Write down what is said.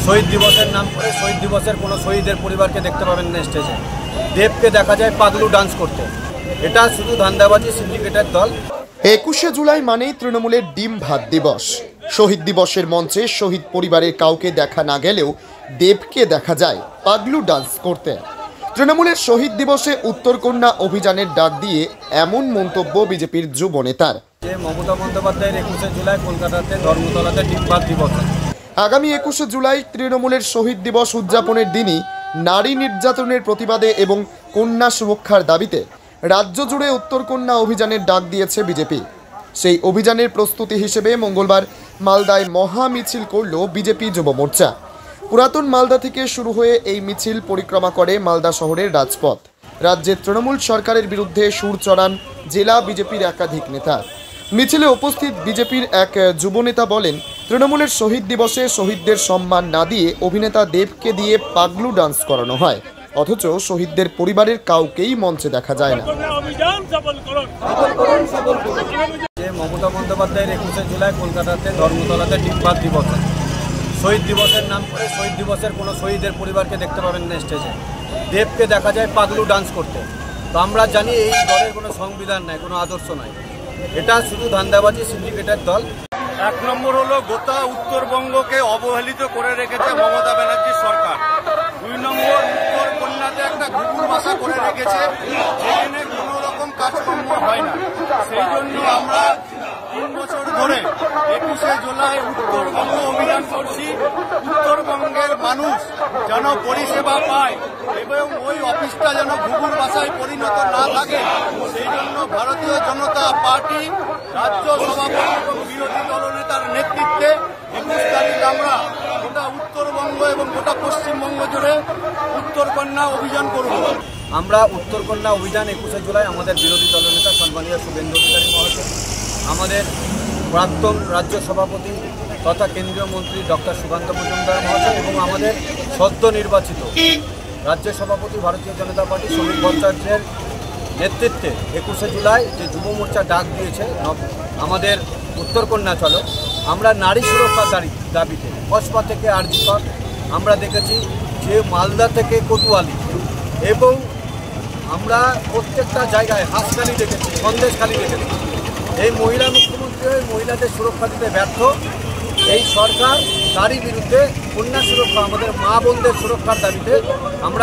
শহীদ দিবসের নাম করে শহীদ দিবসের কোনো শহীদের পরিবারকে দেখতে পাবেন না স্টেজে। দেবকে দেখা যায় পাগলু ডান্স করতে। এটা শুধু ধান্দাবাজি সিন্ডিকেটের দল। 21শে জুলাই মানেই তৃণমূলের ডিম ভাত দিবস। শহীদ দিবসের মঞ্চে শহীদ পরিবারের কাউকে দেখা না গেলেও দেবকে দেখা যায় পাগলু ডান্স করতে। তৃণমূলের শহীদ দিবসে উত্তরকন্যা অভিযানের ডাক দিয়ে এমন মন্তব্য বিজেপির যুব নেতার। যে মমতা বন্দ্যোপাধ্যায়ের 21শে জুলাই কলকাতাতে ধর্মতলাতে ডিম ভাত দিবস। আগামী 21শে জুলাই তৃণমূলের শহীদ দিবস উদযাপনের দিনই নারী নির্যাতনের প্রতিবাদে এবং কন্যা সুরক্ষার দাবিতে রাজ্য জুড়ে উত্তরকন্যা অভিযানের ডাক দিয়েছে বিজেপি। সেই অভিযানের প্রস্তুতি হিসেবে মঙ্গলবার মালদায় মহা মিছিল করল বিজেপি যুব মোর্চা। পুরাতন মালদা থেকে শুরু হয়ে এই মিছিল পরিক্রমা করে মালদা শহরের রাজপথ। রাজ্যের তৃণমূল সরকারের বিরুদ্ধে সুর চড়ান জেলা বিজেপির একাধিক নেতা। মিছিলে উপস্থিত বিজেপির এক যুব নেতা বলেন, তৃণমূলের শহীদ দিবসে শহীদদের সম্মান না দিয়ে অভিনেতা দেবকে দিয়ে পাগলু ডান্স করানো হয়, অথচ শহীদদের পরিবারের কাউকেই মঞ্চে দেখা যায় না। যে মমতা বন্দ্যোপাধ্যায়ের 21শে জুলাই কলকাতাতে ধর্মতলাতে ডিম ভাত দিবস। শহীদ দিবসের নাম করে শহীদ দিবসের কোনো শহীদের পরিবারকে দেখতে পাবেন না স্টেজে। দেবকে দেখা যায় পাগলু ডান্স করতে। তো আমরা জানি এই দলের কোনো সংবিধান নাই, কোনো আদর্শ নাই। এটা শুধু ধান্দাবাজি সিন্ডিকেটের দল। এক নম্বর হলো গোটা উত্তরবঙ্গকে অবহেলিত করে রেখেছে মমতা ব্যানার্জির সরকার। 2 নম্বর, উত্তরকন্যাতে একটা ঘুঘুর বাসা করে রেখেছে, যেখানে কোনো রকম কাজকর্ম হয় না। সেই জন্য আমরা 3 বছর ধরে 21শে জুলাই উত্তরবঙ্গ অভিযান করছি। উত্তরবঙ্গের মানুষ যেন পরিষেবা পায় এবং ওই অফিসটা যেন ঘুঘুর বাসায় পরিণত না থাকে, সেই জন্য ভারতীয় জনতা পার্টি রাজ্য সভাপতি এবং বিরোধী দলনেতার নেতৃত্বে 21 তারিখ আমরা গোটা উত্তরবঙ্গ এবং গোটা পশ্চিমবঙ্গ জুড়ে উত্তরকন্যা অভিযান করব। আমরা উত্তরকন্যা অভিযান 21শে জুলাই আমাদের বিরোধী দলনেতা সম্মানীয় শুভেন্দু অধিকারী মহাশয়, আমাদের প্রাক্তন রাজ্য সভাপতি তথা কেন্দ্রীয় মন্ত্রী ডক্টর সুকান্ত মজুমদার মহাশয় এবং আমাদের সদ্য নির্বাচিত রাজ্য সভাপতি ভারতীয় জনতা পার্টি শ্রমিক ভট্টাচার্যের নেতৃত্বে 21শে জুলাই যে যুব মোর্চা ডাক দিয়েছে আমাদের উত্তরকন্যা চলো, আমরা নারী সুরক্ষার দাবিতে কসবা থেকে আরজিকর আমরা দেখেছি, যে মালদা থেকে কোতোয়ালি এবং আমরা প্রত্যেকটা জায়গায় হাঁসখালি দেখেছি, সন্দেশখালি দেখেছি। এই মহিলা মুখ্যমন্ত্রী ওই মহিলাদের সুরক্ষা দিতে ব্যর্থ। এই সরকার তারই বিরুদ্ধে কন্যা সুরক্ষা, আমাদের মা বোনদের সুরক্ষার দাবিতে আমরা